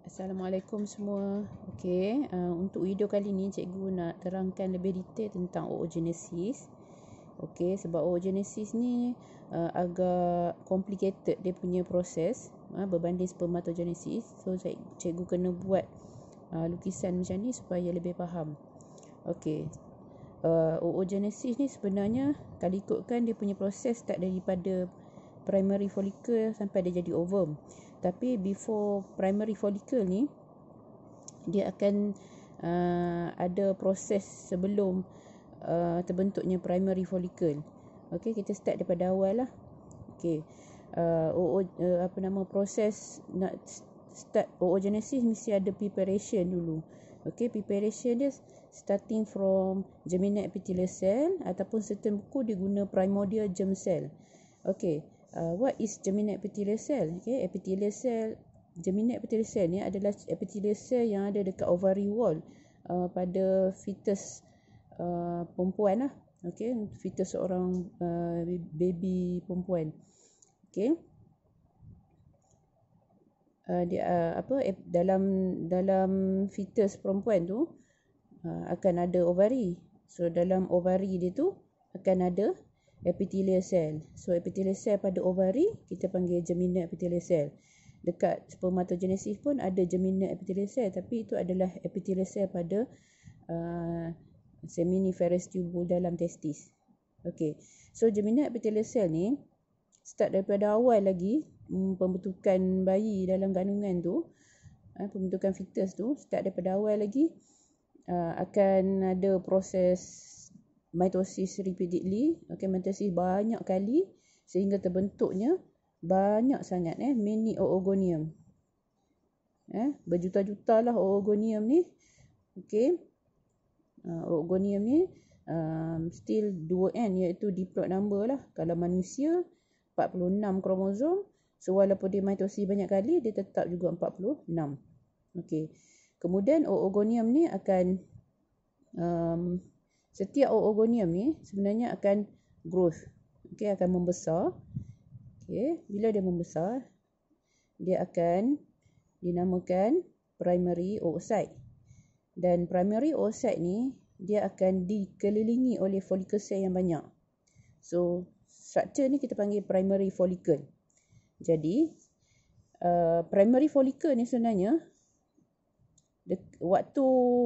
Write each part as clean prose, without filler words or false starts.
Assalamualaikum semua. Okey, untuk video kali ni cikgu nak terangkan lebih detail tentang oogenesis. Okey, sebab oogenesis ni agak complicated dia punya proses berbanding spermatogenesis. So cikgu kena buat lukisan macam ni supaya lebih faham. Okey. Oogenesis ni sebenarnya kalau ikutkan dia punya proses start daripada primary follicle sampai dia jadi ovum. Tapi before primary follicle ni dia akan ada proses sebelum terbentuknya primary follicle. Okey, kita start daripada awal lah. Okey. Proses nak start oogenesis mesti ada preparation dulu. Okey, preparation dia starting from germinate epithelial cell ataupun certain buku dia guna primordial germ cell. Okey. What is germinate epithelial cell? Okay, germinate epithelial cell ni adalah epithelial cell yang ada dekat ovary wall pada fetus perempuan lah. Okay, fetus seorang baby perempuan. Okay. Dalam fetus perempuan tu akan ada ovary. So dalam ovary dia tu akan ada epithelial cell. So epithelial cell pada ovary kita panggil germinate epithelial cell. Dekat spermatogenesis pun ada germinate epithelial cell, tapi itu adalah epithelial cell pada seminiferous tubule dalam testis. Okey. So germinate epithelial cell ni start daripada awal lagi pembentukan bayi dalam kandungan tu, pembentukan fetus tu start daripada awal lagi akan ada proses mitosis repeatedly. Okey, mitosis banyak kali sehingga terbentuknya banyak sangat many oogonium. Berjuta-juta lah oogonium ni. Okey. Oogonium ni still 2N iaitu diploid number lah. Kalau manusia 46 kromosom. So walaupun dia mitosis banyak kali dia tetap juga 46. Okey. Kemudian oogonium ni akan setiap oogonium ni sebenarnya akan growth. Okey, akan membesar. Okey, bila dia membesar, dia akan dinamakan primary oocyte. Dan primary oocyte ni dia akan dikelilingi oleh follicle cell yang banyak. So, structure ni kita panggil primary follicle. Jadi, primary follicle ni sebenarnya waktu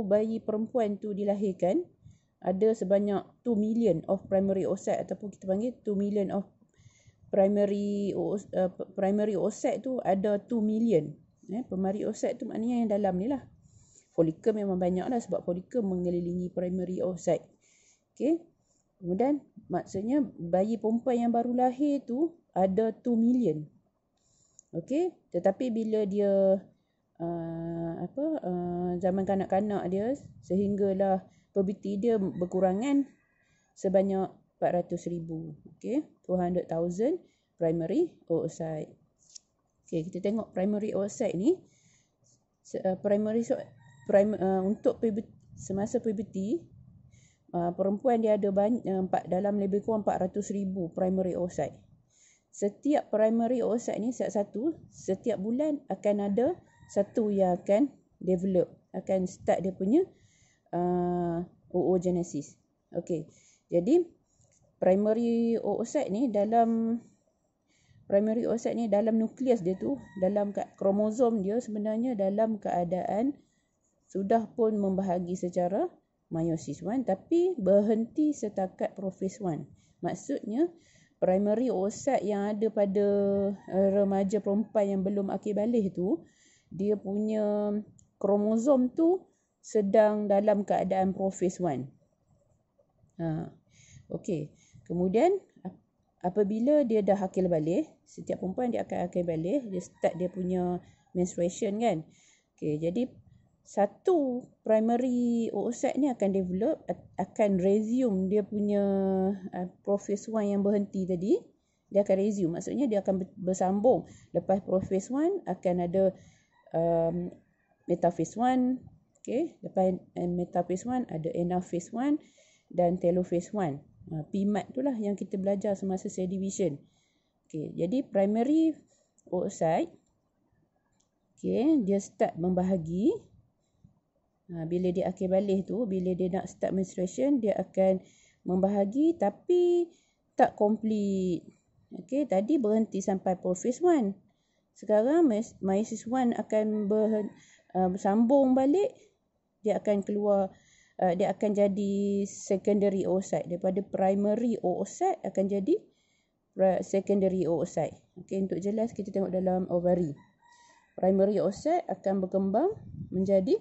bayi perempuan tu dilahirkan ada sebanyak 2 million of primary oocyte ataupun kita panggil 2 million of primary oocyte tu ada 2 million. Primary oocyte tu maknanya yang dalam ni lah. Follicle memang banyak lah sebab follicle mengelilingi primary oocyte. Okey. Kemudian maksudnya bayi perempuan yang baru lahir tu ada 2 million. Okey. Tetapi bila dia zaman kanak-kanak dia sehinggalah puberty dia berkurangan sebanyak 400,000. Okey, 200,000 primary oocyte. Okey, kita tengok primary oocyte ni untuk semasa puberty perempuan dia ada dalam lebih kurang 400,000 primary oocyte. Setiap primary oocyte ni setiap bulan akan ada satu yang akan develop, akan start dia punya oogenesis. Okey. Jadi primary oocyte ni dalam nukleus dia tu, dalam kromosom dia sebenarnya dalam keadaan sudah pun membahagi secara meiosis 1 tapi berhenti setakat prophase 1. Maksudnya primary oocyte yang ada pada remaja perempuan yang belum akhir balik tu, dia punya kromosom tu sedang dalam keadaan prophase 1. Okey. Kemudian apabila dia dah akil balik, setiap perempuan dia akan akil balik, dia start dia punya menstruation kan. Okey, jadi satu primary oocyte ni akan develop, akan resume dia punya prophase 1 yang berhenti tadi. Dia akan resume, maksudnya dia akan bersambung. Lepas prophase 1 akan ada metaphase 1. Okey, lepas metaphase 1 ada anaphase 1 dan telophase 1. PMAT tu lah yang kita belajar semasa cell division. Okey, jadi primary oocyte Okey, dia start membahagi. Bila dia akhir balik tu, bila dia nak start menstruation, dia akan membahagi tapi tak complete. Okey, tadi berhenti sampai prophase 1. Sekarang meiosis 1 akan bersambung balik. Dia akan keluar, dia akan jadi secondary oocyte. Daripada primary oocyte akan jadi secondary oocyte. Okey, untuk jelas kita tengok dalam ovari. Primary oocyte akan berkembang menjadi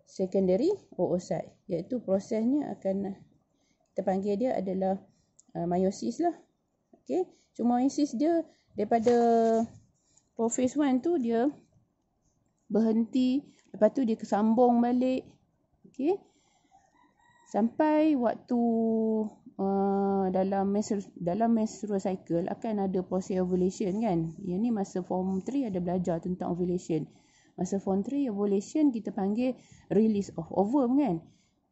secondary oocyte, iaitu prosesnya akan kita panggil dia adalah meiosis lah. Okey, cuma meiosis dia daripada prophase 1 tu dia berhenti, lepas tu dia kesambung balik. Okey, sampai waktu dalam menstrual cycle akan ada proses ovulation kan. Yang ni masa form 3 ada belajar tentang ovulation. Masa form 3 ovulation kita panggil release of ovum kan.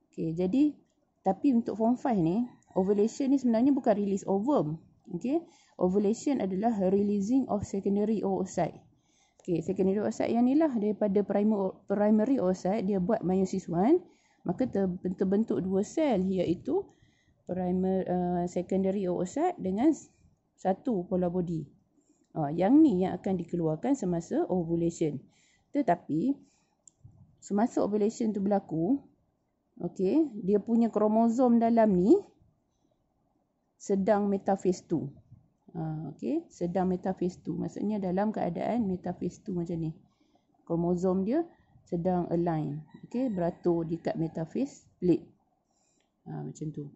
Okey, jadi tapi untuk form 5 ni ovulation ni sebenarnya bukan release ovum. Okey, ovulation adalah releasing of secondary oocyte. Okey, secondary oocyte yang ni lah daripada primary oocyte dia buat meiosis 1, maka terbentuk dua sel iaitu secondary oocyte dengan satu polar body. Yang ni yang akan dikeluarkan semasa ovulation. Tetapi semasa ovulation tu berlaku, okey, dia punya kromosom dalam ni sedang metaphase 2. Okey, sedang metaphase 2. Maksudnya dalam keadaan metaphase 2 macam ni. Kromosom dia sedang align. Okey, beratur dekat metaphase plate. Macam tu.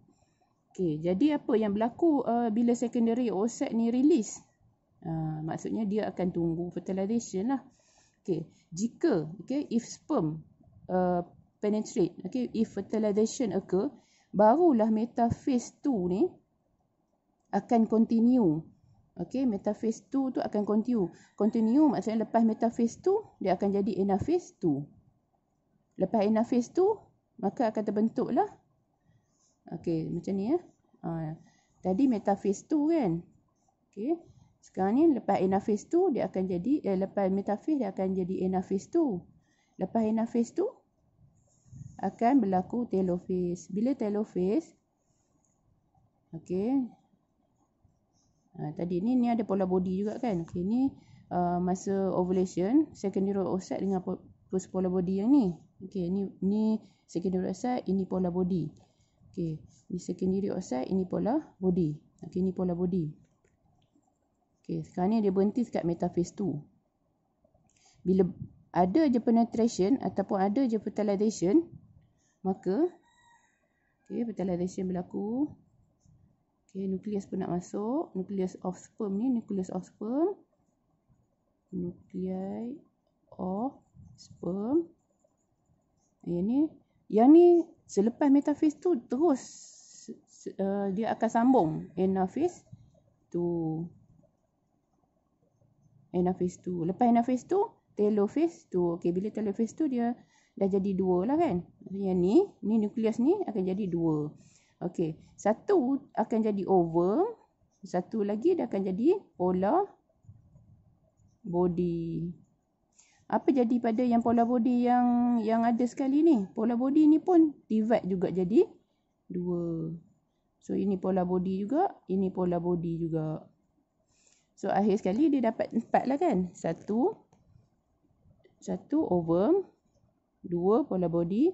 Okey, jadi apa yang berlaku bila secondary oocyte ni release? Maksudnya dia akan tunggu fertilization lah. Okey, jika if sperm penetrate, if fertilization occur, barulah metaphase 2 ni akan continue. Okey, metaphase 2 tu akan continue. Continue maksudnya lepas metaphase 2 dia akan jadi anaphase 2. Lepas anaphase 2 maka akan terbentuklah. Okey, macam ni ya. Tadi metaphase 2 kan. Okey. Sekarang ni lepas anaphase 2 dia akan jadi lepas metaphase dia akan jadi anaphase 2. Lepas anaphase 2 akan berlaku telophase. Bila telophase, okey. Tadi ni ada polar body juga kan. Okey, ni masa ovulation secondary oocyte dengan post polar body yang ni. Okey, ni secondary oocyte, ini polar body. Okey, ni secondary oocyte, ini polar body. Okey, ni polar body. Okey, sekarang ni dia berhenti dekat metaphase 2. Bila ada je penetration ataupun ada je fertilization, maka fertilization berlaku. Okey, nukleus pun nak masuk. Nucleus of sperm ni, nucleus of sperm. Nuclei of sperm. Yang ni selepas metaphase tu terus dia akan sambung anaphase 2. Anaphase 2. Lepas anaphase 2, telophase 2. Okey, bila telophase 2 dia dah jadi 2 lah kan. Yang ni nukleus ni akan jadi 2. Okey, satu akan jadi ovum, satu lagi dia akan jadi polar body. Apa jadi pada yang polar body yang ada sekali ni? Polar body ni pun divide juga jadi 2. So ini polar body juga, ini polar body juga. So akhir sekali dia dapat 4 lah kan? Satu ovum, 2 polar body,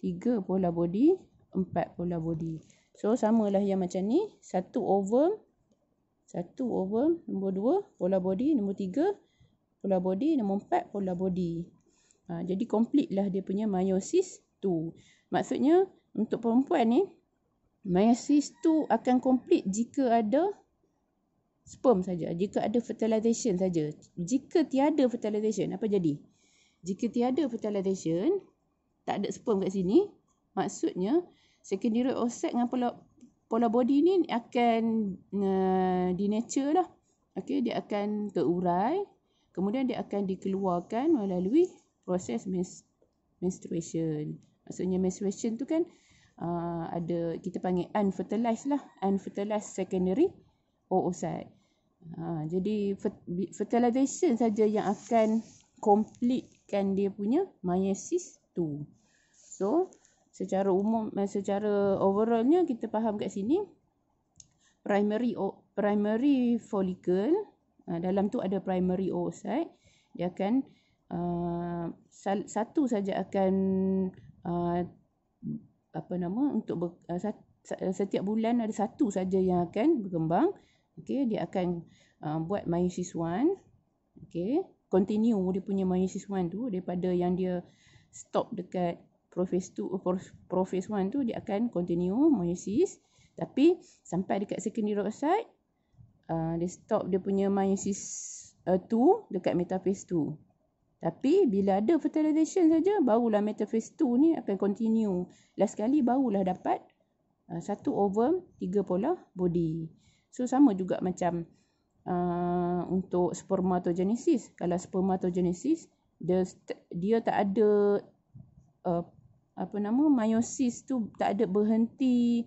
3 polar body, 4 polar body. So samalah yang macam ni. Satu ovum, nombor 2 polar body, nombor 3 polar body, nombor 4 polar body. Jadi complete lah dia punya meiosis 2. Maksudnya untuk perempuan ni meiosis 2 akan complete jika ada sperm saja, jika ada fertilization saja. Jika tiada fertilization, apa jadi? Jika tiada fertilization, tak ada sperm kat sini, maksudnya secondary oocyte dengan polar body ni akan denature lah. Okey, dia akan terurai, kemudian dia akan dikeluarkan melalui proses menstruation. Maksudnya menstruation tu kan ada, kita panggil unfertilized lah, unfertilized secondary oocyte. Jadi fertilization saja yang akan completekan dia punya meiosis 2. So, secara overallnya kita faham kat sini, primary follicle, dalam tu ada primary oocyte, dia akan satu saja akan setiap bulan ada satu saja yang akan berkembang. Okey, dia akan buat meiosis 1. Okey, continue dia punya meiosis 1 tu daripada yang dia stop dekat prophase 1 tu, dia akan continue meiosis. Tapi sampai dekat secondary oocyte, dia stop dia punya meiosis 2 dekat metaphase 2. Tapi bila ada fertilization saja, barulah metaphase 2 ni akan continue. Last sekali barulah dapat 1 ovum, 3 polar body. So sama juga macam untuk spermatogenesis. Kalau spermatogenesis, dia tak ada meiosis tu tak ada berhenti.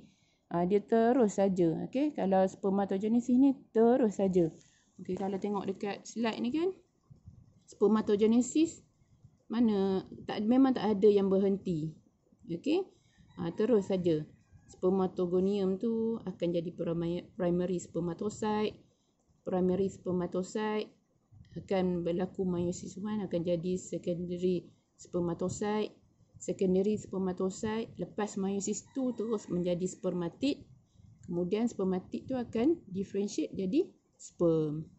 Dia terus saja. Okey, kalau spermatogenesis ni terus saja. Okey, kalau tengok dekat slide ni kan, spermatogenesis memang tak ada yang berhenti. Okey, terus saja. Spermatogonium tu akan jadi primary spermatocyte. Primary spermatocyte akan berlaku meiosis 1, akan jadi secondary spermatocyte. Secondary spermatocyte lepas meiosis 2 terus menjadi spermatid. Kemudian spermatid tu akan differentiate jadi sperm.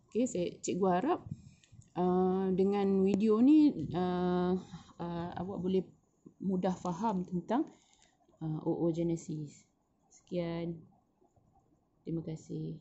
Okey, cikgu harap dengan video ni awak boleh mudah faham tentang oogenesis. Sekian. Terima kasih.